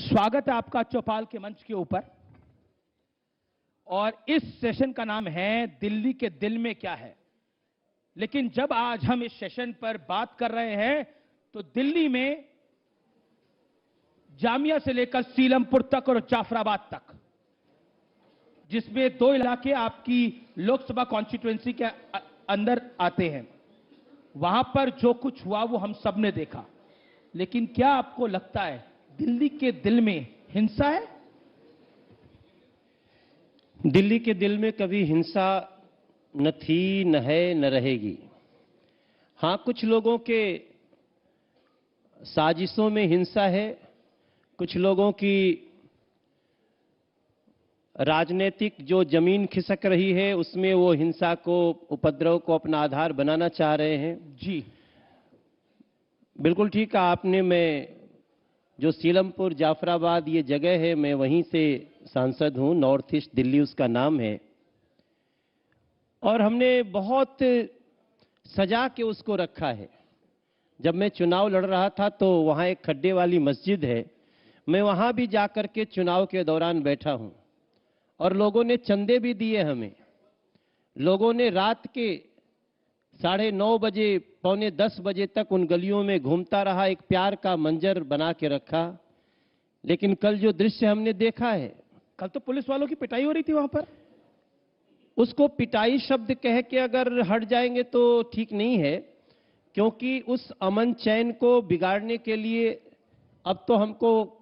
स्वागत है आपका चौपाल के मंच के ऊपर। और इस सेशन का नाम है दिल्ली के दिल में क्या है। लेकिन जब आज हम इस सेशन पर बात कर रहे हैं तो दिल्ली में जामिया से लेकर सीलमपुर तक और जाफराबाद तक, जिसमें दो इलाके आपकी लोकसभा कॉन्स्टिट्यूएंसी के अंदर आते हैं, वहां पर जो कुछ हुआ वो हम सब ने देखा। लेकिन क्या आपको लगता है दिल्ली के दिल में हिंसा है? दिल्ली के दिल में कभी हिंसा न थी, न है, न रहेगी। हां, कुछ लोगों के साजिशों में हिंसा है, कुछ लोगों की राजनीतिक जो जमीन खिसक रही है उसमें वो हिंसा को, उपद्रव को अपना आधार बनाना चाह रहे हैं। जी बिल्कुल ठीक कहा आपने। मैं जो सीलमपुर जाफराबाद ये जगह है, मैं वहीं से सांसद हूं, नॉर्थ ईस्ट दिल्ली उसका नाम है। और हमने बहुत सजा के उसको रखा है। जब मैं चुनाव लड़ रहा था तो वहां एक खड्डे वाली मस्जिद है, मैं वहां भी जाकर के चुनाव के दौरान बैठा हूं और लोगों ने चंदे भी दिए हमें। लोगों ने रात के 9:30 बजे, 9:45 बजे तक उन गलियों में घूमता रहा, एक प्यार का मंजर बना के रखा। लेकिन कल जो दृश्य हमने देखा है, कल तो पुलिस वालों की पिटाई हो रही थी वहां पर। उसको पिटाई शब्द कह के अगर हट जाएंगे तो ठीक नहीं है, क्योंकि उस अमन चैन को बिगाड़ने के लिए अब तो हमको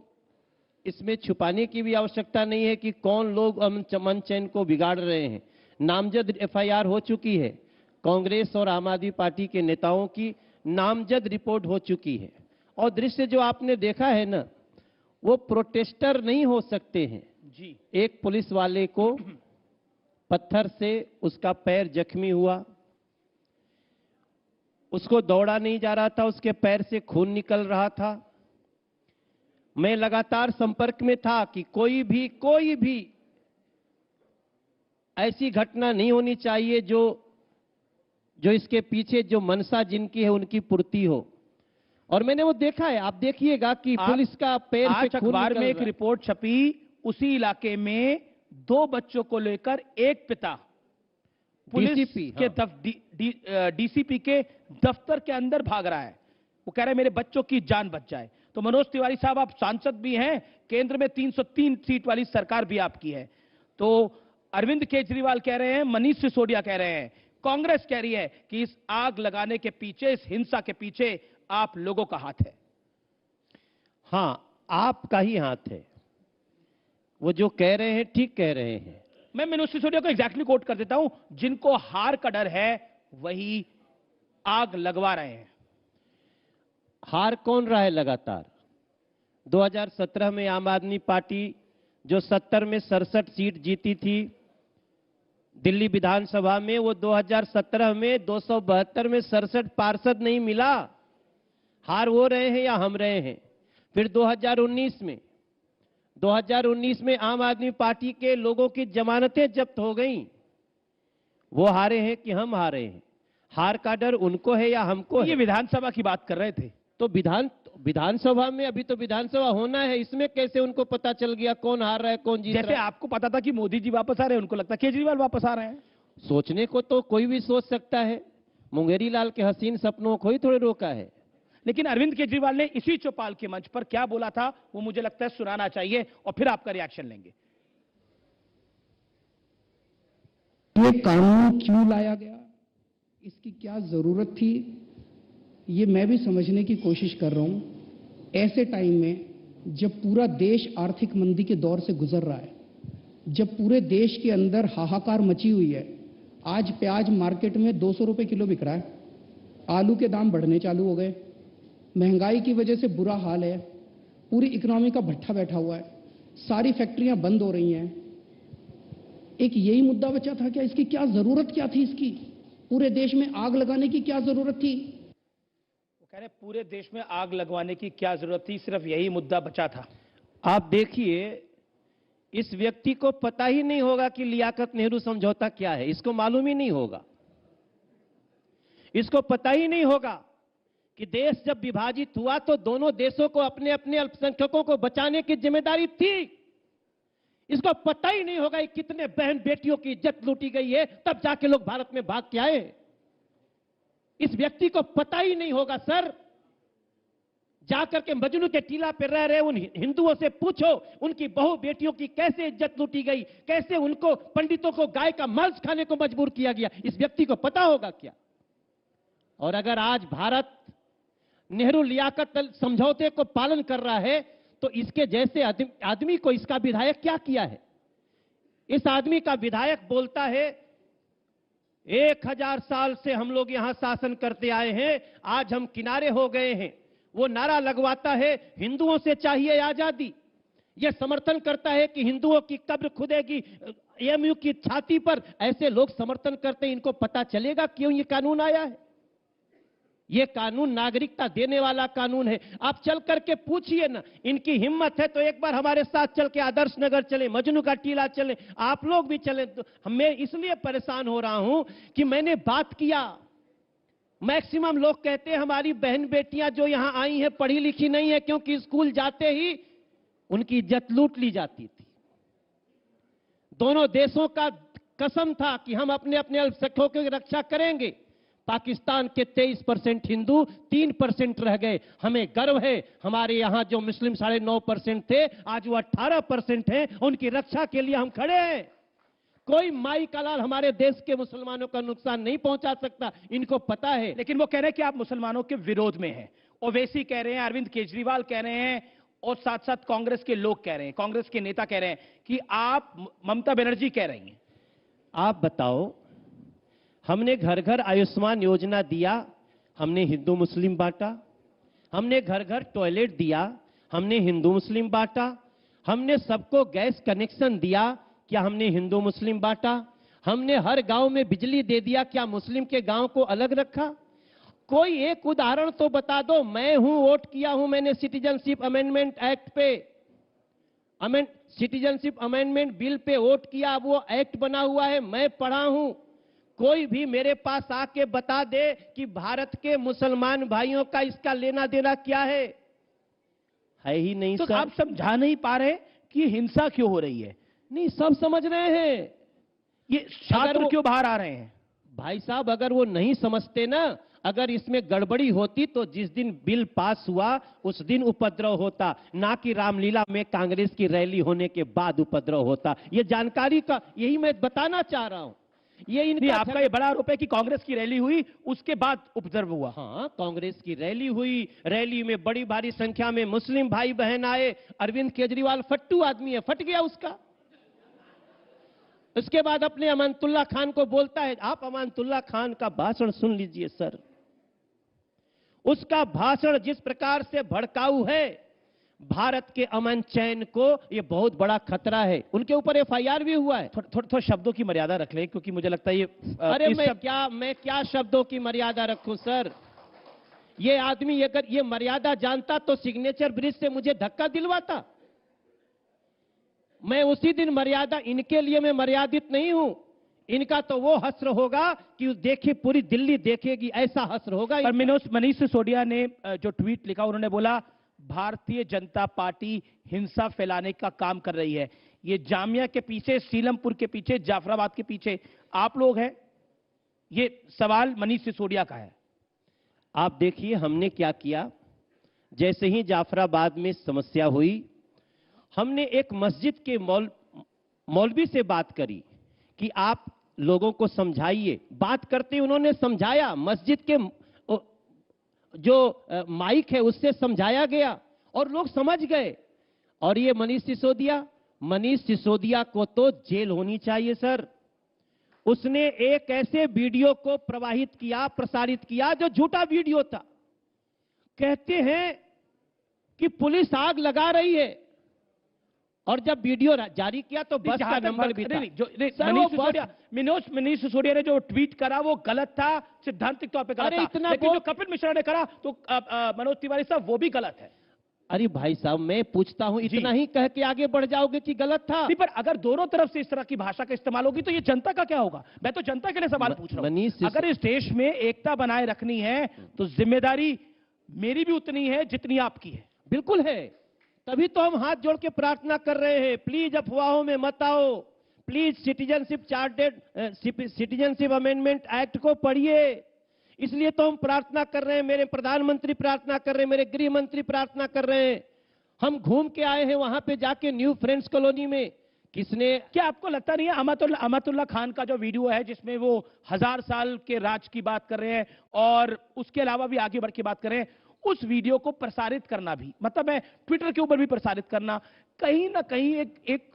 इसमें छुपाने की भी आवश्यकता नहीं है कि कौन लोग अमन चैन को बिगाड़ रहे हैं। नामजद एफआईआर हो चुकी है, कांग्रेस और आम आदमी पार्टी के नेताओं की नामजद रिपोर्ट हो चुकी है। और दृश्य जो आपने देखा है ना, वो प्रोटेस्टर नहीं हो सकते हैं। जी, एक पुलिस वाले को पत्थर से उसका पैर जख्मी हुआ, उसको दौड़ा नहीं जा रहा था, उसके पैर से खून निकल रहा था। मैं लगातार संपर्क में था कि कोई भी ऐसी घटना नहीं होनी चाहिए जो इसके पीछे जो मनसा जिनकी है उनकी पूर्ति हो। और मैंने वो देखा है, आप देखिएगा कि पुलिस का पैर से खून अखबार निकल में एक रहा है। रिपोर्ट छपी, उसी इलाके में 2 बच्चों को लेकर एक पिता पुलिस डीसीपी, के डीसीपी के दफ्तर के अंदर भाग रहा है। वो कह रहे हैं मेरे बच्चों की जान बच जाए। तो मनोज तिवारी साहब, आप सांसद भी हैं, केंद्र में 303 सीट वाली सरकार भी आपकी है। तो अरविंद केजरीवाल कह रहे हैं, मनीष सिसोदिया कह रहे हैं, कांग्रेस कह रही है कि इस आग लगाने के पीछे, इस हिंसा के पीछे आप लोगों का हाथ है। हां, आपका ही हाथ है। वो जो कह रहे हैं ठीक कह रहे हैं। मैं मनोज सिसोदिया को एग्जैक्टली कोट कर देता हूं, जिनको हार का डर है वही आग लगवा रहे हैं। हार कौन रहा है लगातार? 2017 में आम आदमी पार्टी जो 70 में 67 सीट जीती थी दिल्ली विधानसभा में, वो 2017 में 272 में 67 पार्षद नहीं मिला। हार वो रहे हैं या हम रहे हैं? फिर 2019 में आम आदमी पार्टी के लोगों की जमानतें जब्त हो गईं। वो हारे हैं कि हम हारे हैं? हार का डर उनको है या हमको है? ये विधानसभा की बात कर रहे थे। तो विधानसभा में अभी तो विधानसभा होना है, इसमें कैसे उनको पता चल गया कौन हार रहा है कौन जीत रहा है? जैसे आपको पता था कि मोदी जी वापस आ रहे हैं, उनको लगता केजरीवाल वापस आ रहे हैं। सोचने को तो कोई भी सोच सकता है। मुंगेरी लाल के हसीन सपनों को ही थोड़े रोका है। लेकिन अरविंद केजरीवाल ने इसी चौपाल के मंच पर क्या बोला था, वो मुझे लगता है सुनाना चाहिए और फिर आपका रिएक्शन लेंगे। ये कानून क्यों लाया गया, इसकी क्या जरूरत थी, ये मैं भी समझने की कोशिश कर रहा हूं। ऐसे टाइम में जब पूरा देश आर्थिक मंदी के दौर से गुजर रहा है, जब पूरे देश के अंदर हाहाकार मची हुई है, आज प्याज मार्केट में 200 रुपए किलो बिक रहा है, आलू के दाम बढ़ने चालू हो गए, महंगाई की वजह से बुरा हाल है, पूरी इकोनॉमी का भट्ठा बैठा हुआ है, सारी फैक्ट्रियां बंद हो रही हैं। एक यही मुद्दा बचा था क्या? इसकी क्या जरूरत क्या थी? इसकी पूरे देश में आग लगाने की क्या जरूरत थी? वो कह रहे पूरे देश में आग लगवाने की क्या जरूरत थी, सिर्फ यही मुद्दा बचा था। आप देखिए, इस व्यक्ति को पता ही नहीं होगा कि लियाकत नेहरू समझौता क्या है। इसको मालूम ही नहीं होगा। इसको पता ही नहीं होगा कि देश जब विभाजित हुआ तो दोनों देशों को अपने अपने अल्पसंख्यकों को बचाने की जिम्मेदारी थी। इसको पता ही नहीं होगा कि कितने बहन बेटियों की इज्जत लूटी गई है, तब जाके लोग भारत में भाग के आए। इस व्यक्ति को पता ही नहीं होगा सर। जाकर के मजनू के टीला पे रह रहे उन हिंदुओं से पूछो, उनकी बहु बेटियों की कैसे इज्जत लूटी गई, कैसे उनको पंडितों को गाय का मांस खाने को मजबूर किया गया। इस व्यक्ति को पता होगा क्या? और अगर आज भारत नेहरू लियाकत समझौते को पालन कर रहा है तो इसके जैसे आदमी को इसका विधायक क्या किया है? इस आदमी का विधायक बोलता है 1000 साल से हम लोग यहां शासन करते आए हैं, आज हम किनारे हो गए हैं। वो नारा लगवाता है हिंदुओं से चाहिए आजादी। यह समर्थन करता है कि हिंदुओं की कब्र खुदेगी एएमयू की छाती पर। ऐसे लोग समर्थन करते हैं, इनको पता चलेगा क्यों ये कानून आया है? ये कानून नागरिकता देने वाला कानून है। आप चल करके पूछिए ना, इनकी हिम्मत है तो एक बार हमारे साथ चल के आदर्श नगर चले, मजनू का टीला चले, आप लोग भी चले। तो मैं इसलिए परेशान हो रहा हूं कि मैंने बात किया। मैक्सिमम लोग कहते हैं हमारी बहन बेटियां जो यहां आई हैं पढ़ी लिखी नहीं है, क्योंकि स्कूल जाते ही उनकी इज्जत लूट ली जाती थी। दोनों देशों का कसम था कि हम अपने अपने अल्पसंख्यकों की रक्षा करेंगे। पाकिस्तान के 23% हिंदू 3% रह गए। हमें गर्व है, हमारे यहां जो मुस्लिम 9.5% थे आज वो 18% हैं। उनकी रक्षा के लिए हम खड़े हैं। कोई माई का लाल हमारे देश के मुसलमानों का नुकसान नहीं पहुंचा सकता, इनको पता है। लेकिन वो कह रहे हैं कि आप मुसलमानों के विरोध में हैं। ओवैसी कह रहे हैं, अरविंद केजरीवाल कह रहे हैं और साथ साथ कांग्रेस के लोग कह रहे हैं, कांग्रेस के नेता कह रहे हैं कि आप, ममता बनर्जी कह रही हैं। आप बताओ, हमने घर घर आयुष्मान योजना दिया, हमने हिंदू मुस्लिम बांटा। हमने घर घर टॉयलेट दिया, हमने हिंदू मुस्लिम बांटा। हमने सबको गैस कनेक्शन दिया, क्या हमने हिंदू मुस्लिम बांटा? हमने हर गांव में बिजली दे दिया, क्या मुस्लिम के गांव को अलग रखा? कोई एक उदाहरण तो बता दो। मैं हूं, वोट किया हूं मैंने सिटीजनशिप अमेंडमेंट एक्ट पे, citizenship amendment bill pay vote किया। अब वो एक्ट बना हुआ है, मैं पढ़ा हूं। कोई भी मेरे पास आके बता दे कि भारत के मुसलमान भाइयों का इसका लेना देना क्या है ही नहीं। तो सर, आप समझा नहीं पा रहे कि हिंसा क्यों हो रही है? नहीं, सब समझ रहे हैं। ये छात्र क्यों बाहर आ रहे हैं? भाई साहब, अगर वो नहीं समझते ना, अगर इसमें गड़बड़ी होती तो जिस दिन बिल पास हुआ उस दिन उपद्रव होता, ना कि रामलीला में कांग्रेस की रैली होने के बाद उपद्रव होता। ये जानकारी का, यही मैं बताना चाह रहा हूं। ये आपका ये बड़ा आरोप है कि कांग्रेस की रैली हुई उसके बाद उपद्रव हुआ। हाँ, कांग्रेस की रैली हुई, रैली में बड़ी भारी संख्या में मुस्लिम भाई बहन आए। अरविंद केजरीवाल फट्टू आदमी है, फट गया उसका। उसके बाद अपने अमानतुल्लाह खान को बोलता है, आप अमानतुल्लाह खान का भाषण सुन लीजिए सर। उसका भाषण जिस प्रकार से भड़काऊ है, भारत के अमन चैन को ये बहुत बड़ा खतरा है। उनके ऊपर एफआईआर भी हुआ है। थोड़ा शब्दों की मर्यादा रख ले, क्योंकि मुझे लगता है ये अरे मैं क्या शब्दों की मर्यादा रखूं सर? ये आदमी अगर ये मर्यादा जानता तो सिग्नेचर ब्रिज से मुझे धक्का दिलवाता। मैं उसी दिन मर्यादा, इनके लिए मैं मर्यादित नहीं हूं। इनका तो वो हस्र होगा कि देखिए पूरी दिल्ली देखेगी, ऐसा हस्र होगा। पर मनीष सिसोदिया ने जो ट्वीट लिखा, उन्होंने बोला भारतीय जनता पार्टी हिंसा फैलाने का काम कर रही है। ये जामिया के पीछे, सीलमपुर के पीछे, जाफराबाद के पीछे आप लोग हैं। ये सवाल मनीष सिसोदिया का है। आप देखिए हमने क्या किया। जैसे ही जाफराबाद में समस्या हुई, हमने एक मस्जिद के मौलवी से बात करी कि आप लोगों को समझाइए। बात करते उन्होंने समझाया, मस्जिद के जो माइक है उससे समझाया गया और लोग समझ गए। और ये मनीष सिसोदिया को तो जेल होनी चाहिए सर। उसने एक ऐसे वीडियो को प्रसारित किया जो झूठा वीडियो था। कहते हैं कि पुलिस आग लगा रही है, और जब वीडियो जारी किया तो बस का नंबर भी था। मनीष सिसोदिया ने जो ट्वीट करा वो गलत था, सिद्धांतिक तौर पे गलत था। लेकिन जो कपिल मिश्रा ने करा तो मनोज तिवारी साहब वो भी गलत है। अरे भाई साहब, मैं पूछता हूं, इतना ही कह के आगे बढ़ जाओगे कि गलत था? नहीं, पर अगर दोनों तरफ से इस तरह की भाषा का इस्तेमाल होगी तो ये जनता का क्या होगा? मैं तो जनता के लिए सवाल पूछ रहा हूं। अगर इस देश में एकता बनाए रखनी है तो जिम्मेदारी मेरी भी उतनी है जितनी आपकी है। बिल्कुल है, तभी तो हम हाथ जोड़ के प्रार्थना कर रहे हैं, प्लीज अफवाहों में मत आओ, प्लीज सिटीजनशिप अमेंडमेंट एक्ट को पढ़िए। इसलिए तो हम प्रार्थना कर रहे हैं, मेरे प्रधानमंत्री प्रार्थना कर रहे हैं, मेरे गृह मंत्री प्रार्थना कर रहे हैं। हम घूम के आए हैं वहां पे जाके न्यू फ्रेंड्स कॉलोनी में। किसने, क्या आपको लगता नहीं है अमातुल्ला खान का जो वीडियो है जिसमें वो 1000 साल के राज की बात कर रहे हैं और उसके अलावा भी आगे बढ़ के बात कर रहे हैं, उस वीडियो को प्रसारित करना भी, मतलब है ट्विटर के ऊपर भी प्रसारित करना, कहीं ना कहीं एक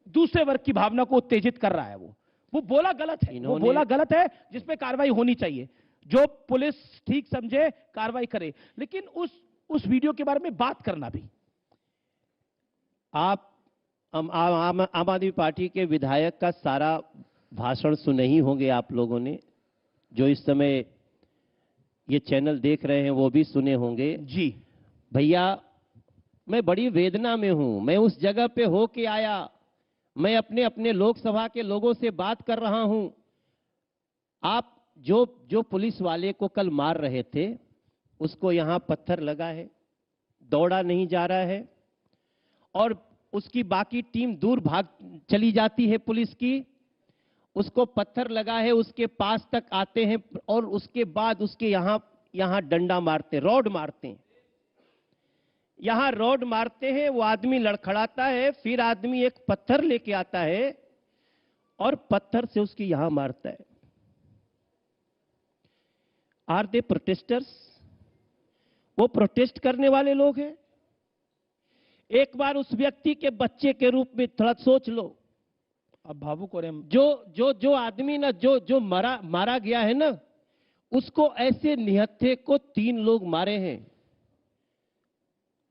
दूसरे वर्ग की भावना को उत्तेजित कर रहा है। वो बोला गलत है, वो बोला गलत है जिसपे कार्रवाई होनी चाहिए। जो पुलिस ठीक समझे कार्रवाई करे, लेकिन उस वीडियो के बारे में बात करना भी। आप आम आदमी पार्टी के विधायक का सारा भाषण सुने ही होंगे आप लोगों ने, जो इस समय ये चैनल देख रहे हैं वो भी सुने होंगे। जी भैया, मैं बड़ी वेदना में हूं, मैं उस जगह पे हो के आया, मैं अपने अपने लोकसभा के लोगों से बात कर रहा हूं। आप जो पुलिस वाले को कल मार रहे थे, उसको यहां पत्थर लगा है, दौड़ा नहीं जा रहा है, और उसकी बाकी टीम दूर भाग चली जाती है पुलिस की, उसको पत्थर लगा है, उसके पास तक आते हैं और उसके बाद उसके यहां डंडा मारते, रॉड मारते हैं, यहां रॉड मारते हैं। वो आदमी लड़खड़ाता है, फिर आदमी एक पत्थर लेके आता है और पत्थर से उसकी यहां मारता है। Are they protesters? वो प्रोटेस्ट करने वाले लोग हैं? एक बार उस व्यक्ति के बच्चे के रूप में थोड़ा सोच लो। अब भावुक हो रहे हैं। जो आदमी ना जो मारा गया है ना, उसको ऐसे निहत्थे को 3 लोग मारे हैं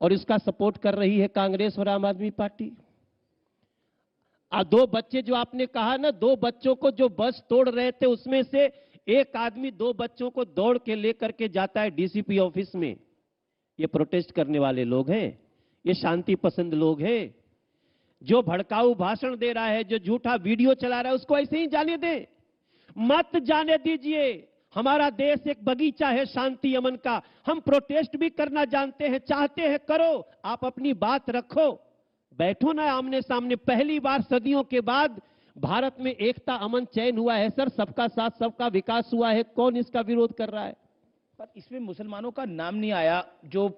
और इसका सपोर्ट कर रही है कांग्रेस और आम आदमी पार्टी। 2 बच्चे जो आपने कहा ना, 2 बच्चों को जो बस तोड़ रहे थे, उसमें से एक आदमी 2 बच्चों को दौड़ के लेकर के जाता है डीसीपी ऑफिस में। ये प्रोटेस्ट करने वाले लोग हैं, ये शांति पसंद लोग हैं। जो भड़काऊ भाषण दे रहा है, जो झूठा वीडियो चला रहा है, उसको ऐसे ही जाने दें, मत जाने दीजिए। हमारा देश एक बगीचा है शांति अमन का। हम प्रोटेस्ट भी करना जानते हैं, चाहते हैं, करो, आप अपनी बात रखो, बैठो ना आमने सामने। पहली बार सदियों के बाद भारत में एकता अमन चैन हुआ है सर, सबका साथ सबका विकास हुआ है, कौन इसका विरोध कर रहा है? पर इसमें मुसलमानों का नाम नहीं आया। जो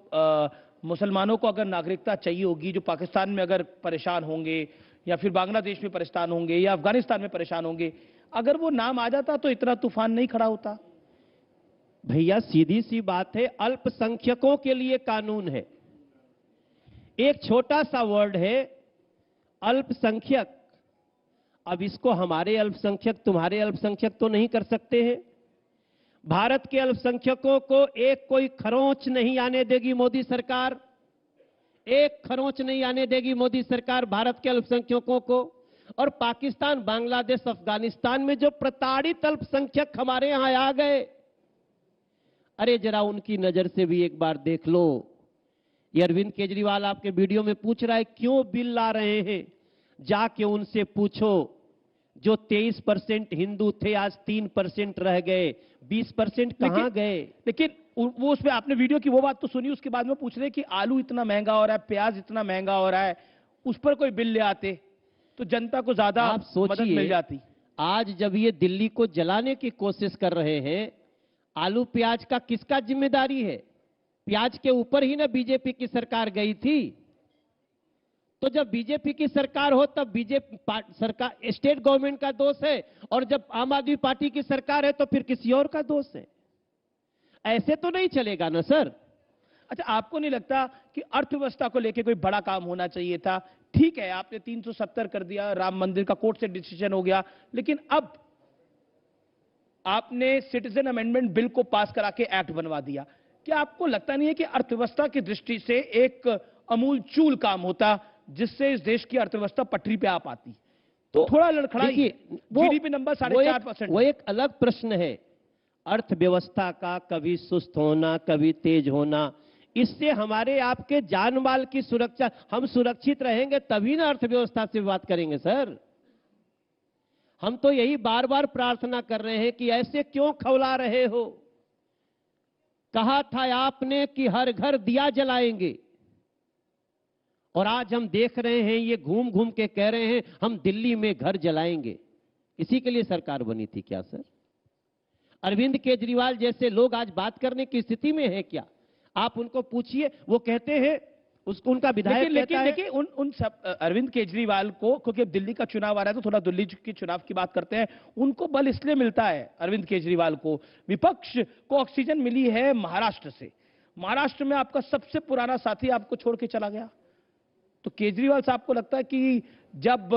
मुसलमानों को अगर नागरिकता चाहिए होगी, जो पाकिस्तान में अगर परेशान होंगे या फिर बांग्लादेश में परेशान होंगे या अफगानिस्तान में परेशान होंगे, अगर वो नाम आ जाता तो इतना तूफान नहीं खड़ा होता। भैया सीधी सी बात है, अल्पसंख्यकों के लिए कानून है। एक छोटा सा वर्ड है अल्पसंख्यक। अब इसको हमारे अल्पसंख्यक तुम्हारे अल्पसंख्यक तो नहीं कर सकते हैं। भारत के अल्पसंख्यकों को एक कोई खरोंच नहीं आने देगी मोदी सरकार, एक खरोंच नहीं आने देगी मोदी सरकार भारत के अल्पसंख्यकों को। और पाकिस्तान, बांग्लादेश, अफगानिस्तान में जो प्रताड़ित अल्पसंख्यक हमारे यहां आ गए, अरे जरा उनकी नजर से भी एक बार देख लो। ये अरविंद केजरीवाल आपके वीडियो में पूछ रहा है क्यों बिल ला रहे हैं, जाके उनसे पूछो। जो 23% हिंदू थे आज 3% रह गए, 20% कहां गए? लेकिन वो उसमें आपने वीडियो की वो बात तो सुनी, उसके बाद में पूछ रहे कि आलू इतना महंगा हो रहा है, प्याज इतना महंगा हो रहा है, उस पर कोई बिल ले आते तो जनता को ज्यादा मदद मिल जाती। आज जब ये दिल्ली को जलाने की कोशिश कर रहे हैं, आलू प्याज का किसका जिम्मेदारी है? प्याज के ऊपर ही ना बीजेपी की सरकार गई थी। तो जब बीजेपी की सरकार हो तब बीजेपी सरकार, स्टेट गवर्नमेंट का दोष है, और जब आम आदमी पार्टी की सरकार है तो फिर किसी और का दोष है। ऐसे तो नहीं चलेगा ना सर। अच्छा, आपको नहीं लगता कि अर्थव्यवस्था को लेकर कोई बड़ा काम होना चाहिए था? ठीक है, आपने 370 कर दिया, राम मंदिर का कोर्ट से डिसीजन हो गया, लेकिन अब आपने सिटीजन अमेंडमेंट बिल को पास करा के एक्ट बनवा दिया। क्या आपको लगता नहीं है कि अर्थव्यवस्था की दृष्टि से एक अमूलचूल काम होता जिससे इस देश की अर्थव्यवस्था पटरी पे आ पाती? तो थोड़ा लड़खड़ाइए। GDP number 4.5%। वो एक अलग प्रश्न है। अर्थव्यवस्था का कभी सुस्त होना, कभी तेज होना, इससे हमारे आपके जान माल की सुरक्षा, हम सुरक्षित रहेंगे तभी ना अर्थव्यवस्था से बात करेंगे सर। हम तो यही बार बार प्रार्थना कर रहे हैं कि ऐसे क्यों खौला रहे हो। कहा था आपने कि हर घर दिया जलाएंगे, और आज हम देख रहे हैं ये घूम घूम के कह रहे हैं हम दिल्ली में घर जलाएंगे। इसी के लिए सरकार बनी थी क्या सर? अरविंद केजरीवाल जैसे लोग आज बात करने की स्थिति में है क्या? आप उनको पूछिए, वो कहते हैं उसको उनका विधायक कहता है। देखिए उन सब अरविंद केजरीवाल को, क्योंकि अब दिल्ली का चुनाव आ रहा है तो थोड़ा दिल्ली के चुनाव की बात करते हैं, उनको बल इसलिए मिलता है अरविंद केजरीवाल को, विपक्ष को ऑक्सीजन मिली है महाराष्ट्र से। महाराष्ट्र में आपका सबसे पुराना साथी आपको छोड़ के चला गया, तो केजरीवाल साहब को लगता है कि जब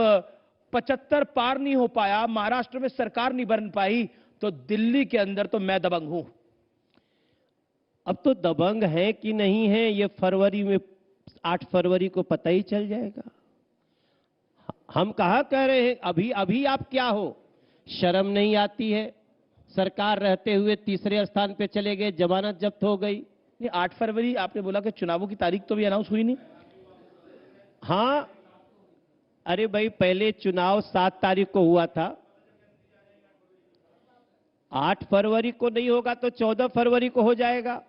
75 पार नहीं हो पाया, महाराष्ट्र में सरकार नहीं बन पाई, तो दिल्ली के अंदर तो मैं दबंग हूं। अब तो दबंग है कि नहीं है ये फरवरी में, 8 फरवरी को पता ही चल जाएगा। हम कहा कह रहे हैं अभी आप क्या हो? शर्म नहीं आती है? सरकार रहते हुए तीसरे स्थान पे चले गए, जमानत जब्त हो गई। नहीं, 8 फरवरी आपने बोला कि चुनावों की तारीख तो भी अनाउंस हुई नहीं। हाँ, अरे भाई पहले चुनाव 7 तारीख को हुआ था, 8 फरवरी को नहीं होगा तो 14 फरवरी को हो जाएगा।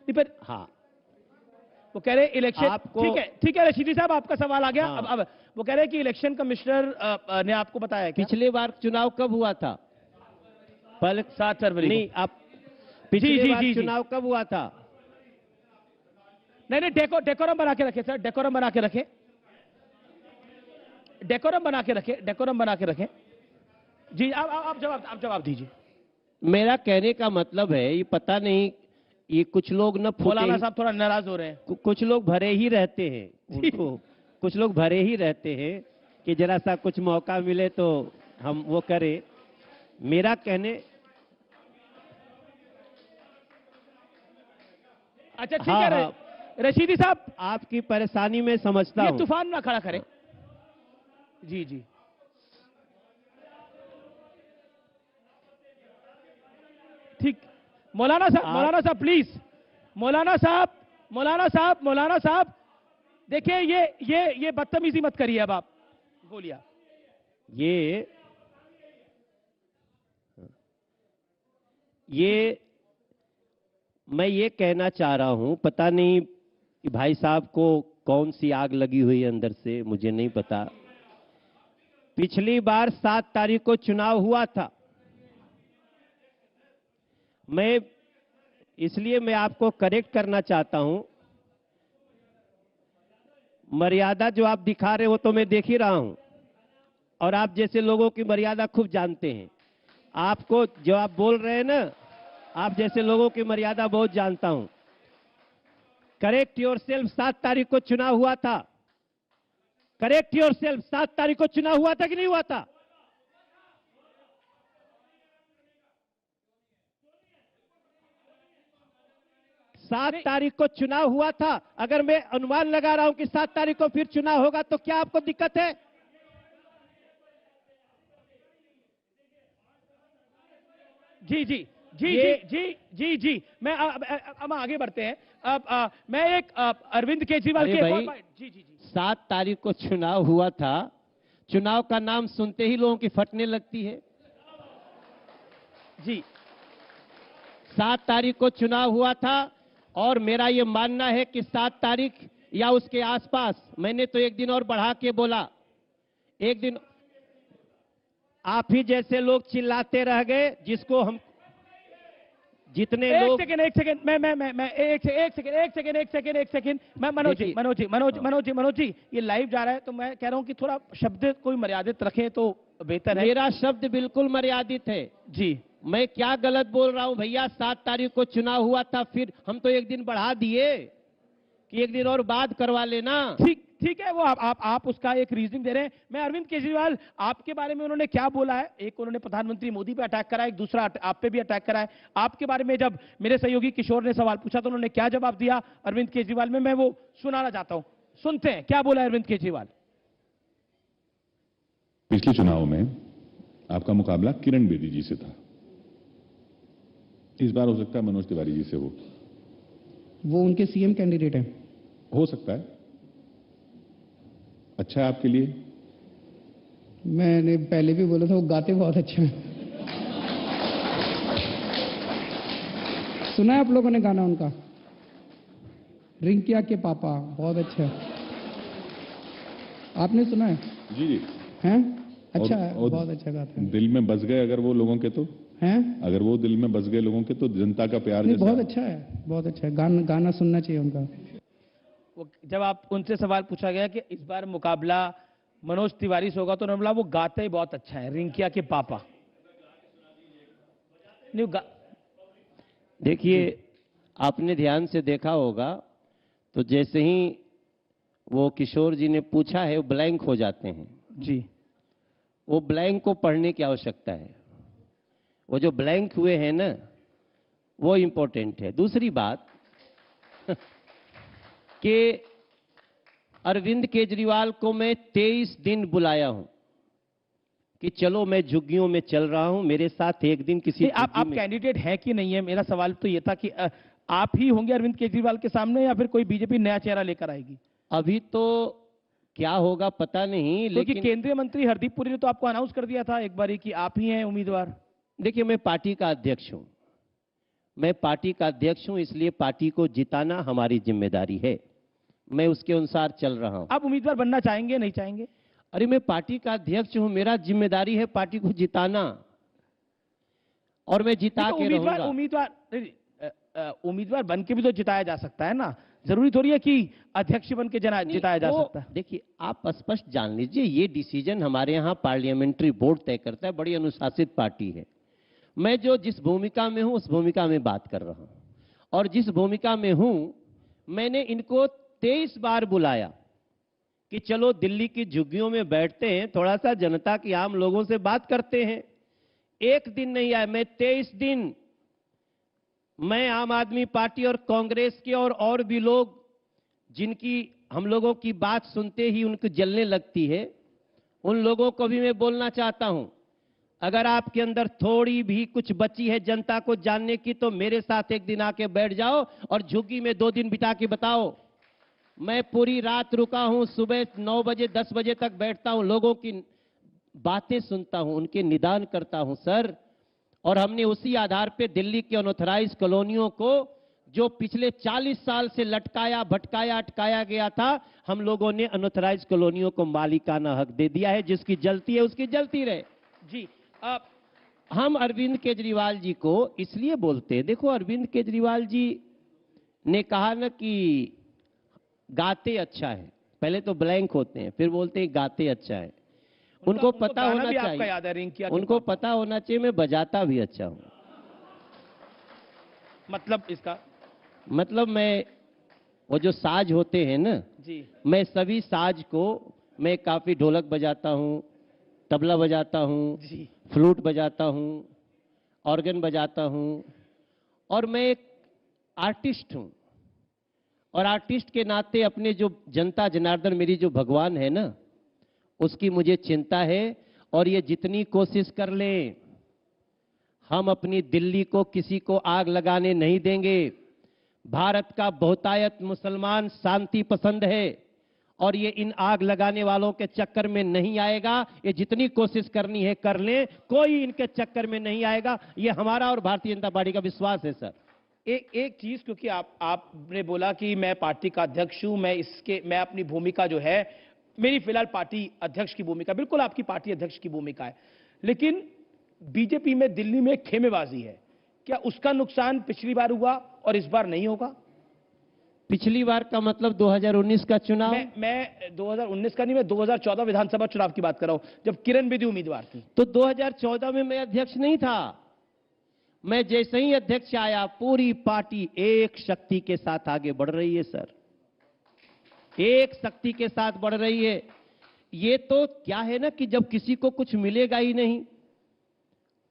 पर हाँ, वो कह रहे इलेक्शन आपको, ठीक है रशीदी साहब, आपका सवाल आ गया। हाँ। अब वो कह रहे हैं कि इलेक्शन कमिश्नर ने आपको बताया क्या? पिछले बार चुनाव कब हुआ था? पल 7 फरवरी नहीं, आप पिछले बार चुनाव कब हुआ था? नहीं, डेकोरम बना के रखे सर, डेकोरम बना के रखे, डेकोरम बना के रखे। जी आप जवाब दीजिए। मेरा कहने का मतलब है, ये पता नहीं, ये कुछ लोग न मौलाना साहब थोड़ा नाराज हो रहे हैं। कुछ लोग भरे ही रहते हैं, उनको कुछ लोग भरे ही रहते हैं कि जरा सा कुछ मौका मिले तो हम वो करें। मेरा कहने, अच्छा ठीक है रशीदी साहब, आपकी परेशानी में समझता हूं। ये तूफान ना खड़ा करें। जी ठीक। मौलाना साहब प्लीज, मौलाना साहब देखिए, ये बदतमीजी मत करिए। अब आप बोलिए। ये मैं ये कहना चाह रहा हूं, पता नहीं कि भाई साहब को कौन सी आग लगी हुई है अंदर से, मुझे नहीं पता। पिछली बार 7 तारीख को चुनाव हुआ था। इसलिए मैं आपको करेक्ट करना चाहता हूं। मर्यादा जो आप दिखा रहे हो तो मैं देख ही रहा हूं, और आप जैसे लोगों की मर्यादा खूब जानते हैं। आपको जो आप बोल रहे हैं ना, आप जैसे लोगों की मर्यादा बहुत जानता हूं। करेक्ट योरसेल्फ, 7 तारीख को चुनाव हुआ था। करेक्ट योरसेल्फ, 7 तारीख को चुनाव हुआ था कि नहीं हुआ था? सात तारीख को चुनाव हुआ था। अगर मैं अनुमान लगा रहा हूं कि 7 तारीख को फिर चुनाव होगा, तो क्या आपको दिक्कत है? जी मैं अब आगे बढ़ते हैं। अब मैं एक अरविंद केजरीवाल के भाई, जी 7 तारीख को चुनाव हुआ था। चुनाव का नाम सुनते ही लोगों की फटने लगती है। जी 7 तारीख को चुनाव हुआ था, और मेरा यह मानना है कि 7 तारीख या उसके आसपास, मैंने तो एक दिन और बढ़ा के बोला, एक दिन आप ही जैसे लोग चिल्लाते रह गए, जिसको हम जितने लोग। एक सेकंड मैं एक सेकंड मैं मनोज जी ये लाइव जा रहा है, तो मैं कह रहा हूं कि थोड़ा शब्द कोई मर्यादित रखें तो बेहतर है। मेरा शब्द बिल्कुल मर्यादित है जी। मैं क्या गलत बोल रहा हूं भैया? 7 तारीख को चुनाव हुआ था, फिर हम तो एक दिन बढ़ा दिए कि एक दिन और बाद करवा लेना। ठीक है, वो आप उसका एक रीजनिंग दे रहे हैं। मैं अरविंद केजरीवाल, आपके बारे में उन्होंने क्या बोला है? एक उन्होंने प्रधानमंत्री मोदी पे अटैक करा है, एक दूसरा आप पे भी अटैक करा है। आपके बारे में जब मेरे सहयोगी किशोर ने सवाल पूछा तो उन्होंने क्या जवाब दिया अरविंद केजरीवाल में, मैं वो सुनाना चाहता हूं। सुनते हैं क्या बोला अरविंद केजरीवाल। पिछले चुनाव में आपका मुकाबला किरण बेदी जी से था, इस बार हो सकता है मनोज तिवारी जी से। वो उनके सीएम कैंडिडेट हैं। हो सकता है, अच्छा है आपके लिए। मैंने पहले भी बोला था, वो गाते बहुत अच्छा है। सुना है आप लोगों ने गाना उनका? रिंकिया के पापा, बहुत अच्छा है। आपने सुना है? जी जी। हैं? अच्छा और- है, और बहुत अच्छा गाता है। दिल में बस गए अगर वो लोगों के, तो हैं? अगर वो दिल में बस गए लोगों के, तो जनता का प्यार नहीं, जैसा बहुत अच्छा है, बहुत अच्छा है। गाना सुनना चाहिए उनका। वो जब आप उनसे सवाल पूछा गया कि इस बार मुकाबला मनोज तिवारी से होगा, तो उन्होंने बोला वो गाते ही बहुत अच्छा है, रिंकिया के पापा। नहीं वो देखिए, आपने ध्यान से देखा होगा तो जैसे ही वो किशोर जी ने पूछा है वो ब्लैंक हो जाते हैं। जी वो ब्लैंक को पढ़ने की आवश्यकता है। वो जो ब्लैंक हुए हैं ना, वो इंपॉर्टेंट है। दूसरी बात कि अरविंद केजरीवाल को मैं 23 दिन बुलाया हूं कि चलो मैं झुग्गियों में चल रहा हूं, मेरे साथ एक दिन किसी नहीं, आप झुग्गी में। कैंडिडेट हैं कि नहीं है, मेरा सवाल तो ये था कि आप ही होंगे अरविंद केजरीवाल के सामने या फिर कोई बीजेपी नया चेहरा लेकर आएगी? अभी तो क्या होगा पता नहीं, क्योंकि लेकिन केंद्रीय मंत्री हरदीप पुरी ने तो आपको अनाउंस कर दिया था एक बार कि आप ही हैं उम्मीदवार। देखिए, मैं पार्टी का अध्यक्ष हूं। मैं पार्टी का अध्यक्ष हूं, इसलिए पार्टी को जिताना हमारी जिम्मेदारी है। मैं उसके अनुसार चल रहा हूं। आप उम्मीदवार बनना चाहेंगे नहीं चाहेंगे? अरे, मैं पार्टी का अध्यक्ष हूं, मेरा जिम्मेदारी है पार्टी को जिताना, और मैं जिता तो के उम्मीदवार रहूंगा। उम्मीदवार नहीं, उम्मीदवार बन के भी तो जिताया जा सकता है ना। जरूरी थोड़ी है कि अध्यक्ष बन के जिताया जा सकता है। देखिए, आप स्पष्ट जान लीजिए, ये डिसीजन हमारे यहाँ पार्लियामेंट्री बोर्ड तय करता है। बड़ी अनुशासित पार्टी है। मैं जिस भूमिका में हूं उस भूमिका में बात कर रहा हूं, और जिस भूमिका में हूं, मैंने इनको 23 बार बुलाया कि चलो दिल्ली की झुग्गियों में बैठते हैं, थोड़ा सा जनता की, आम लोगों से बात करते हैं। एक दिन नहीं आया, मैं 23 दिन। मैं आम आदमी पार्टी और कांग्रेस के और भी लोग जिनकी हम लोगों की बात सुनते ही उनको जलने लगती है, उन लोगों को भी मैं बोलना चाहता हूं, अगर आपके अंदर थोड़ी भी कुछ बची है जनता को जानने की, तो मेरे साथ एक दिन आके बैठ जाओ और झुग्गी में 2 दिन बिता के बताओ। मैं पूरी रात रुका हूं, सुबह 9 बजे 10 बजे तक बैठता हूं, लोगों की बातें सुनता हूं, उनके निदान करता हूं सर। और हमने उसी आधार पे दिल्ली के अनऑथराइज कॉलोनियों को, जो पिछले 40 साल से लटकाया भटकाया अटकाया गया था, हम लोगों ने अनऑथराइज कॉलोनियों को मालिकाना हक दे दिया है। जिसकी जलती है उसकी जलती रहे। जी हम अरविंद केजरीवाल जी को इसलिए बोलते हैं, देखो अरविंद केजरीवाल जी ने कहा ना कि गाते अच्छा है, पहले तो ब्लैंक होते हैं, फिर बोलते हैं गाते अच्छा है। उनको पता गाना होना भी आपका चाहिए, याद है, रिंकिया के उनको पापा। पता होना चाहिए मैं बजाता भी अच्छा हूं। मतलब इसका मतलब मैं, वो जो साज होते हैं ना, जी मैं सभी साज को, मैं काफी ढोलक बजाता हूं, तबला बजाता हूं, जी फ्लूट बजाता हूं, ऑर्गन बजाता हूं, और मैं एक आर्टिस्ट हूं। और आर्टिस्ट के नाते अपने जो जनता जनार्दन, मेरी जो भगवान है ना, उसकी मुझे चिंता है। और ये जितनी कोशिश कर लें, हम अपनी दिल्ली को किसी को आग लगाने नहीं देंगे। भारत का बहुतायत मुसलमान शांति पसंद है, और ये इन आग लगाने वालों के चक्कर में नहीं आएगा। ये जितनी कोशिश करनी है कर लें, कोई इनके चक्कर में नहीं आएगा। ये हमारा और भारतीय जनता पार्टी का विश्वास है सर। एक चीज, क्योंकि आपने बोला कि मैं पार्टी का अध्यक्ष हूं, मैं अपनी भूमिका जो है, मेरी फिलहाल पार्टी अध्यक्ष की भूमिका, बिल्कुल आपकी पार्टी अध्यक्ष की भूमिका है, लेकिन बीजेपी में दिल्ली में खेमेबाजी है। क्या उसका नुकसान पिछली बार हुआ और इस बार नहीं होगा? पिछली बार का मतलब 2019 का चुनाव? मैं 2019 का नहीं, मैं 2014 विधानसभा चुनाव की बात कर रहा हूं, जब किरण बेदी उम्मीदवार थी। तो 2014 में मैं अध्यक्ष नहीं था। मैं जैसे ही अध्यक्ष आया, पूरी पार्टी एक शक्ति के साथ आगे बढ़ रही है सर, एक शक्ति के साथ बढ़ रही है। ये तो क्या है ना कि जब किसी को कुछ मिलेगा ही नहीं।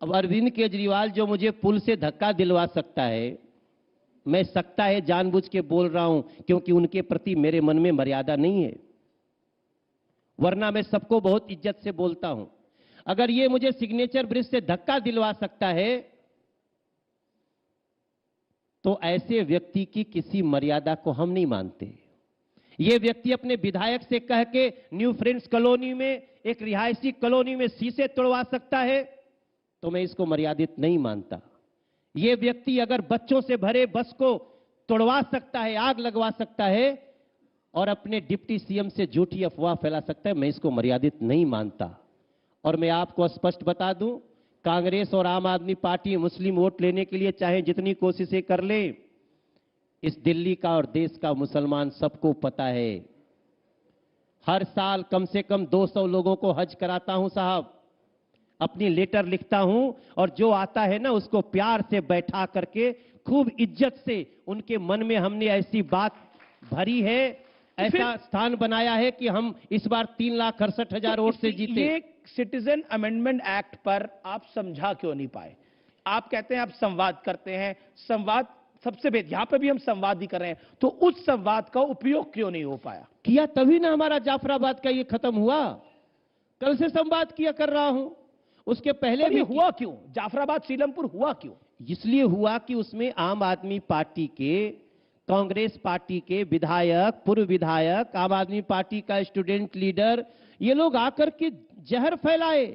अब अरविंद केजरीवाल जो मुझे पुल से धक्का दिलवा सकता है, मैं सकता है जानबूझ के बोल रहा हूं, क्योंकि उनके प्रति मेरे मन में मर्यादा नहीं है, वरना मैं सबको बहुत इज्जत से बोलता हूं। अगर ये मुझे सिग्नेचर ब्रिज से धक्का दिलवा सकता है, तो ऐसे व्यक्ति की किसी मर्यादा को हम नहीं मानते। ये व्यक्ति अपने विधायक से कह के न्यू फ्रेंड्स कॉलोनी में, एक रिहायशी कॉलोनी में शीशे तोड़वा सकता है, तो मैं इसको मर्यादित नहीं मानता। ये व्यक्ति अगर बच्चों से भरे बस को तोड़वा सकता है, आग लगवा सकता है और अपने डिप्टी सीएम से झूठी अफवाह फैला सकता है, मैं इसको मर्यादित नहीं मानता। और मैं आपको स्पष्ट बता दूं, कांग्रेस और आम आदमी पार्टी मुस्लिम वोट लेने के लिए चाहे जितनी कोशिशें कर ले, इस दिल्ली का और देश का मुसलमान सबको पता है, हर साल कम से कम 200 लोगों को हज कराता हूं साहब, अपनी लेटर लिखता हूं और जो आता है ना उसको प्यार से बैठा करके खूब इज्जत से उनके मन में हमने ऐसी बात भरी है, ऐसा स्थान बनाया है कि हम इस बार 3,68,000 वोट से जीते। ये सिटीजन अमेंडमेंट एक्ट पर आप समझा क्यों नहीं पाए? आप कहते हैं आप संवाद करते हैं, संवाद सबसे बेहतर, यहां पे भी हम संवाद ही कर रहे हैं, तो उस संवाद का उपयोग क्यों नहीं हो पाया? किया तभी ना हमारा जाफराबाद का ये खत्म हुआ। कल से संवाद किया कर रहा हूं, उसके पहले भी हुआ क्यों? जाफराबाद सीलमपुर हुआ क्यों? इसलिए हुआ कि उसमें आम आदमी पार्टी के, कांग्रेस पार्टी के विधायक, पूर्व विधायक, आम आदमी पार्टी का स्टूडेंट लीडर, ये लोग आकर के जहर फैलाए।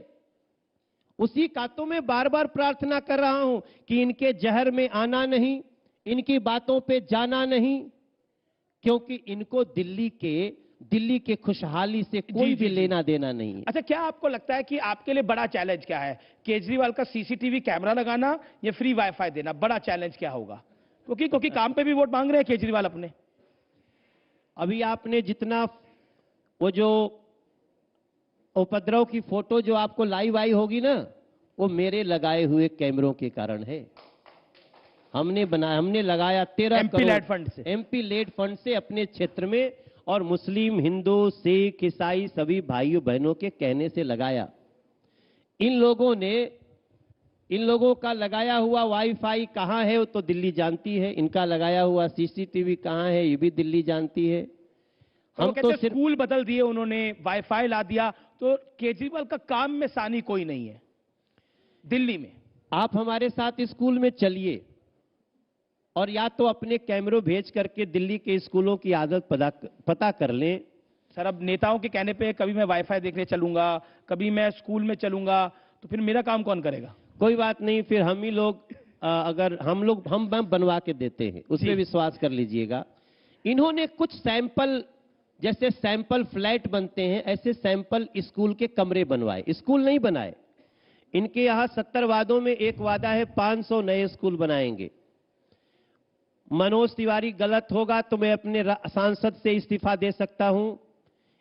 उसी का तो मैं बार बार प्रार्थना कर रहा हूं कि इनके जहर में आना नहीं, इनकी बातों पे जाना नहीं, क्योंकि इनको दिल्ली के खुशहाली से कोई भी लेना देना नहीं है। अच्छा, क्या आपको लगता है कि आपके लिए बड़ा चैलेंज क्या है? केजरीवाल का सीसीटीवी कैमरा लगाना या फ्री वाईफाई देना? बड़ा चैलेंज क्या होगा? क्योंकि काम पे भी वोट मांग रहे हैं केजरीवाल अपने। अभी आपने जितना वो जो उपद्रव की फोटो जो आपको लाइव आई होगी ना, वो मेरे लगाए हुए कैमरों के कारण है। हमने लगाया 13 एमपी लेड फंड से, एमपी लेड फंड से अपने क्षेत्र में, और मुस्लिम, हिंदू, सिख, ईसाई सभी भाइयों बहनों के कहने से लगाया। इन लोगों का लगाया हुआ वाईफाई कहां है वो तो दिल्ली जानती है, इनका लगाया हुआ सीसीटीवी कहां है ये भी दिल्ली जानती है। हम तो सिर्फ स्कूल बदल दिए उन्होंने, वाईफाई ला दिया, तो केजरीवाल का काम में सानी कोई नहीं है दिल्ली में। आप हमारे साथ स्कूल में चलिए और या तो अपने कैमरों भेज करके दिल्ली के स्कूलों की आदत पता कर लें। सर, अब नेताओं के कहने पे कभी मैं वाईफाई देखने चलूंगा, कभी मैं स्कूल में चलूंगा, तो फिर मेरा काम कौन करेगा? कोई बात नहीं, फिर हम ही लोग अगर हम बनवा के देते हैं, उसमें विश्वास कर लीजिएगा। इन्होंने कुछ सैंपल, जैसे सैंपल फ्लैट बनते हैं, ऐसे सैंपल स्कूल के कमरे बनवाए, स्कूल नहीं बनाए। इनके यहां 70 वादों में एक वादा है 500 नए स्कूल बनाएंगे। मनोज तिवारी गलत होगा तो मैं अपने सांसद से इस्तीफा दे सकता हूं।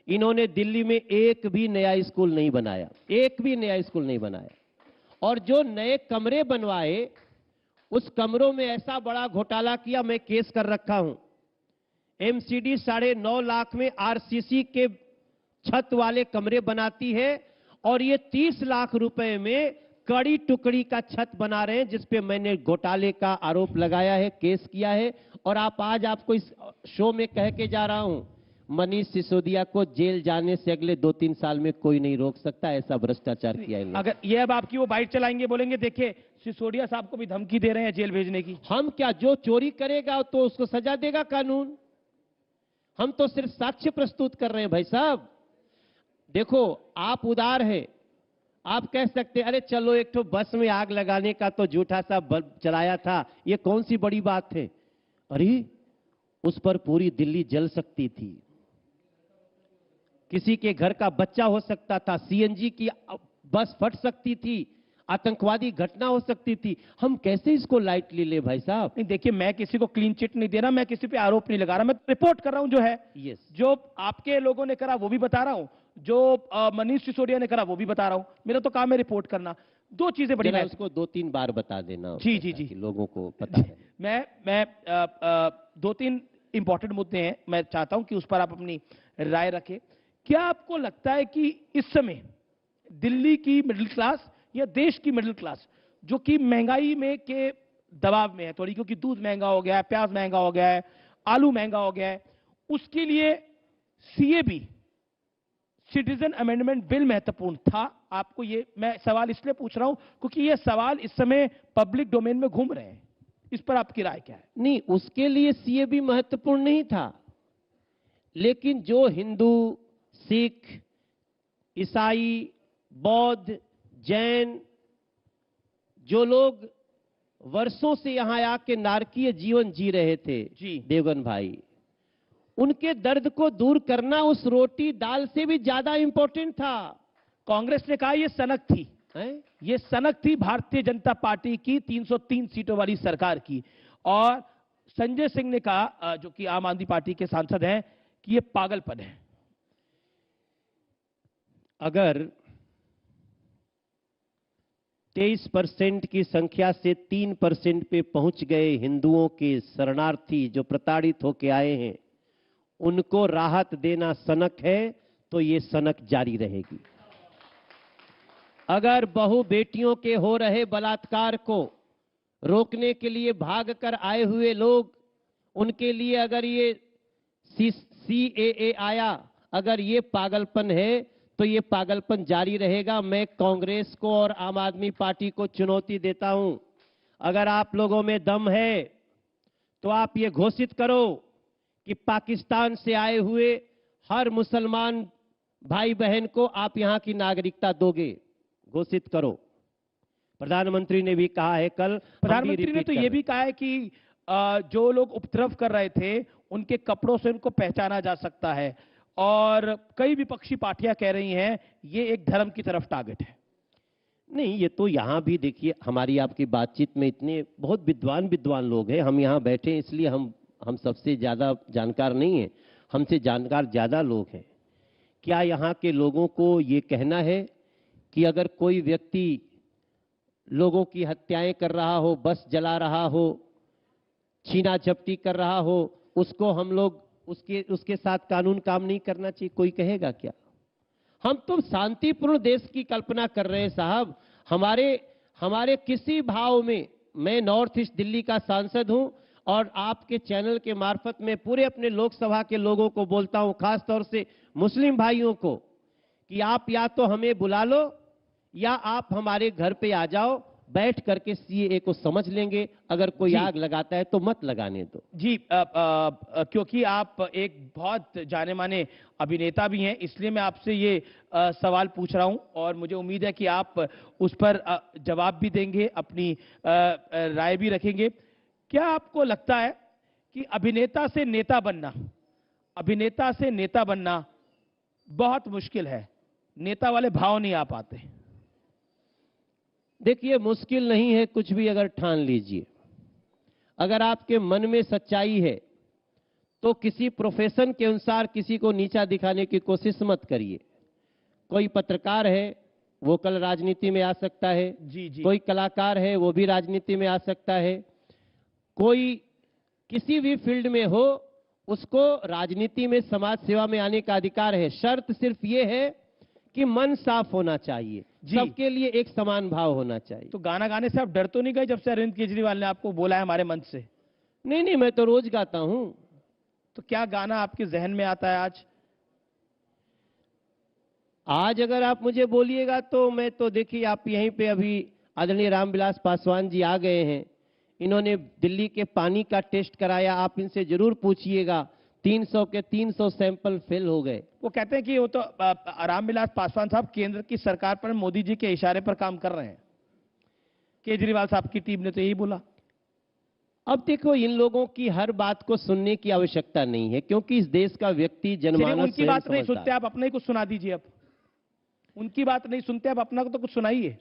इन्होंने दिल्ली में एक भी नया स्कूल नहीं बनाया, एक भी नया स्कूल नहीं बनाया। और जो नए कमरे बनवाए, उस कमरों में ऐसा बड़ा घोटाला किया, मैं केस कर रखा हूं। एमसीडी 9.5 लाख में आरसीसी के छत वाले कमरे बनाती है और ये 30 लाख रुपए में कड़ी टुकड़ी का छत बना रहे हैं, जिसपे मैंने घोटाले का आरोप लगाया है, केस किया है। और आज आपको इस शो में कह के जा रहा हूं, मनीष सिसोदिया को जेल जाने से अगले 2-3 साल में कोई नहीं रोक सकता, ऐसा भ्रष्टाचार किया है। अगर ये अब आपकी वो बाइट चलाएंगे, बोलेंगे देखिए सिसोदिया साहब को भी धमकी दे रहे हैं जेल भेजने की। हम क्या, जो चोरी करेगा तो उसको सजा देगा कानून। हम तो सिर्फ साक्ष्य प्रस्तुत कर रहे हैं भाई साहब। देखो, आप उदार है, आप कह सकते अरे चलो एक तो बस में आग लगाने का तो झूठा सा बल्ब चलाया था, ये कौन सी बड़ी बात है। अरे उस पर पूरी दिल्ली जल सकती थी, किसी के घर का बच्चा हो सकता था, सीएनजी की बस फट सकती थी, आतंकवादी घटना हो सकती थी। हम कैसे इसको लाइटली ले भाई साहब? नहीं, देखिए, मैं किसी को क्लीन चिट नहीं दे रहा, मैं किसी पे आरोप नहीं लगा रहा, मैं रिपोर्ट कर रहा हूं जो है। जो आपके लोगों ने करा वो भी बता रहा हूं, जो मनीष सिसोदिया ने करा वो भी बता रहा हूं। मेरा तो काम है रिपोर्ट करना। दो चीजें बड़ी, मैं उसको 2-3 बार बता देना। जी लोगों को पता है। मैं 2-3 इंपॉर्टेंट मुद्दे हैं, मैं चाहता हूं कि उस पर आप अपनी राय रखें। क्या आपको लगता है कि इस समय दिल्ली की मिडिल क्लास या देश की मिडिल क्लास, जो कि महंगाई में के दबाव में है थोड़ी, क्योंकि दूध महंगा हो गया है, प्याज महंगा हो गया है, आलू महंगा हो गया है, उसके लिए सीएबी, सिटीजन अमेंडमेंट बिल महत्वपूर्ण था? आपको ये मैं सवाल इसलिए पूछ रहा हूं क्योंकि ये सवाल इस समय पब्लिक डोमेन में घूम रहे हैं। इस पर आपकी राय क्या है? नहीं, उसके लिए सीएबी महत्वपूर्ण नहीं था, लेकिन जो हिंदू, सिख, ईसाई, बौद्ध, जैन, जो लोग वर्षों से यहां आके नारकीय जीवन जी रहे थे जी। देवगन भाई, उनके दर्द को दूर करना उस रोटी दाल से भी ज्यादा इंपॉर्टेंट था। कांग्रेस ने कहा ये सनक थी, हैं? ये सनक थी भारतीय जनता पार्टी की 303 सीटों वाली सरकार की। और संजय सिंह ने कहा, जो कि आम आदमी पार्टी के सांसद हैं, कि ये पागलपन है। अगर 23% की संख्या से 3% पे पहुंच गए हिंदुओं के शरणार्थी जो प्रताड़ित होके आए हैं, उनको राहत देना सनक है तो ये सनक जारी रहेगी। अगर बहू बेटियों के हो रहे बलात्कार को रोकने के लिए भाग कर आए हुए लोग, उनके लिए अगर ये CAA आया, अगर ये पागलपन है तो ये पागलपन जारी रहेगा। मैं कांग्रेस को और आम आदमी पार्टी को चुनौती देता हूं, अगर आप लोगों में दम है तो आप ये घोषित करो कि पाकिस्तान से आए हुए हर मुसलमान भाई बहन को आप यहां की नागरिकता दोगे, घोषित करो। प्रधानमंत्री ने भी कहा है कल, प्रधानमंत्री ने तो ये भी कहा है कि जो लोग उपद्रव कर रहे थे उनके कपड़ों से उनको पहचाना जा सकता है। और कई विपक्षी पार्टियां कह रही हैं ये एक धर्म की तरफ टारगेट है। नहीं, ये तो यहां भी देखिए, हमारी आपकी बातचीत में इतने बहुत विद्वान लोग हैं, हम यहां बैठे इसलिए हम सबसे ज्यादा जानकार नहीं है, हमसे जानकार ज्यादा लोग हैं। क्या यहां के लोगों को ये कहना है कि अगर कोई व्यक्ति लोगों की हत्याएं कर रहा हो, बस जला रहा हो, छीना झपटी कर रहा हो, उसको हम लोग उसके साथ कानून काम नहीं करना चाहिए? कोई कहेगा क्या? हम तो शांतिपूर्ण देश की कल्पना कर रहे हैं साहब। हमारे किसी भाव में, मैं नॉर्थ ईस्ट दिल्ली का सांसद हूं और आपके चैनल के मार्फत में पूरे अपने लोकसभा के लोगों को बोलता हूं, खास तौर से मुस्लिम भाइयों को, कि आप या तो हमें बुला लो या आप हमारे घर पे आ जाओ, बैठ करके CAA को समझ लेंगे। अगर कोई आग लगाता है तो मत लगाने दो। जी, क्योंकि आप एक बहुत जाने माने अभिनेता भी हैं, इसलिए मैं आपसे ये सवाल पूछ रहा हूं और मुझे उम्मीद है कि आप उस पर जवाब भी देंगे, अपनी राय भी रखेंगे। क्या आपको लगता है कि अभिनेता से नेता बनना बहुत मुश्किल है, नेता वाले भाव नहीं आ पाते? देखिए, मुश्किल नहीं है कुछ भी, अगर ठान लीजिए। अगर आपके मन में सच्चाई है तो किसी प्रोफेशन के अनुसार किसी को नीचा दिखाने की कोशिश मत करिए। कोई पत्रकार है वो कल राजनीति में आ सकता है, जी। कोई कलाकार है वो भी राजनीति में आ सकता है, कोई किसी भी फील्ड में हो उसको राजनीति में, समाज सेवा में आने का अधिकार है। शर्त सिर्फ ये है कि मन साफ होना चाहिए, सबके लिए एक समान भाव होना चाहिए। तो गाना गाने से आप डर तो नहीं गए जब से अरविंद केजरीवाल ने आपको बोला है हमारे मंच से? नहीं, मैं तो रोज गाता हूं। तो क्या गाना आपके जहन में आता है आज? अगर आप मुझे बोलिएगा तो मैं तो, देखिए आप यहीं पे अभी आदरणीय रामविलास पासवान जी आ गए हैं, इन्होंने दिल्ली के पानी का टेस्ट कराया, आप इनसे जरूर पूछिएगा। 300 के 300 सैंपल फेल हो गए। वो कहते हैं कि वो तो रामविलास पासवान साहब केंद्र की सरकार पर मोदी जी के इशारे पर काम कर रहे हैं। केजरीवाल साहब की टीम ने तो यही बोला। अब देखो, इन लोगों की हर बात को सुनने की आवश्यकता नहीं है, क्योंकि इस देश का व्यक्ति जनमानस उनकी बात नहीं सुनते, आप अपने कुछ सुना दीजिए। अब उनकी बात नहीं सुनते, आप अपना को तो कुछ सुनाइए।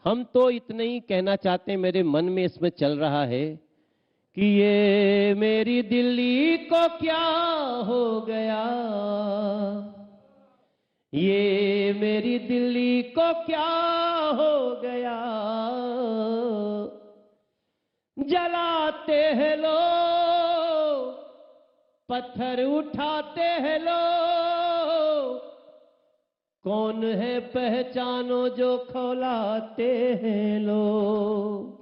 हम तो इतना ही कहना चाहते हैं, मेरे मन में इसमें चल रहा है कि ये मेरी दिल्ली को क्या हो गया, ये मेरी दिल्ली को क्या हो गया, जलाते हैं लोग, पत्थर उठाते हैं लोग, कौन है पहचानो जो खौलाते हैं लोग।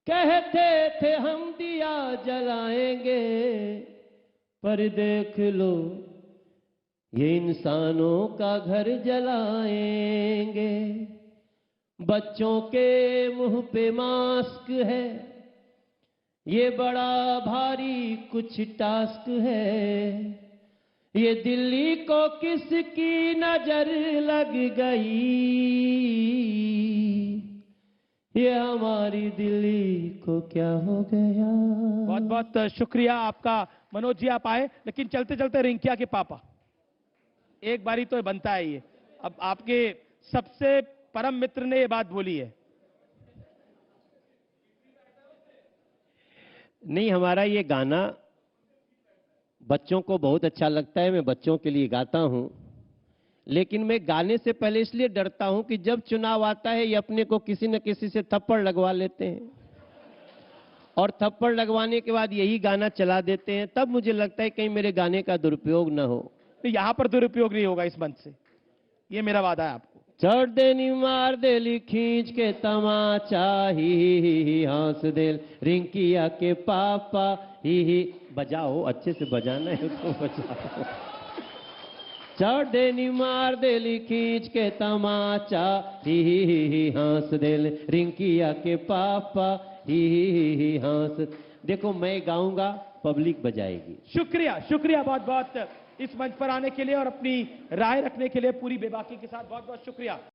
कहते थे हम दिया जलाएंगे, पर देख लो ये इंसानों का घर जलाएंगे। बच्चों के मुंह पे मास्क है, ये बड़ा भारी कुछ टास्क है, ये दिल्ली को किसकी नजर लग गई, ये हमारी दिल्ली को क्या हो गया। बहुत बहुत शुक्रिया आपका मनोज जी, आप आए। लेकिन चलते चलते रिंकिया के पापा, एक बारी तो बनता है ये, अब आपके सबसे परम मित्र ने ये बात बोली है। नहीं, हमारा ये गाना बच्चों को बहुत अच्छा लगता है, मैं बच्चों के लिए गाता हूं, लेकिन मैं गाने से पहले इसलिए डरता हूं कि जब चुनाव आता है ये अपने को किसी न किसी से थप्पड़ लगवा लेते हैं, और थप्पड़ लगवाने के बाद यही गाना चला देते हैं, तब मुझे लगता है कहीं मेरे गाने का दुरुपयोग न हो। तो यहां पर दुरुपयोग नहीं होगा इस मंच से, ये मेरा वादा है आपको। चढ़ देनी मार देली खींच के तमाचा, ही हंस देल रिंकिया के पापा, ही बजाओ, अच्छे से बजाना है तो बजाओ। चढ़ देनी मार देली खींच के तमाचा, ही हंस देल रिंकिया के पापा, ही हंस। देखो मैं गाऊंगा, पब्लिक बजाएगी। शुक्रिया, शुक्रिया बहुत बहुत इस मंच पर आने के लिए और अपनी राय रखने के लिए पूरी बेबाकी के साथ, बहुत बहुत शुक्रिया।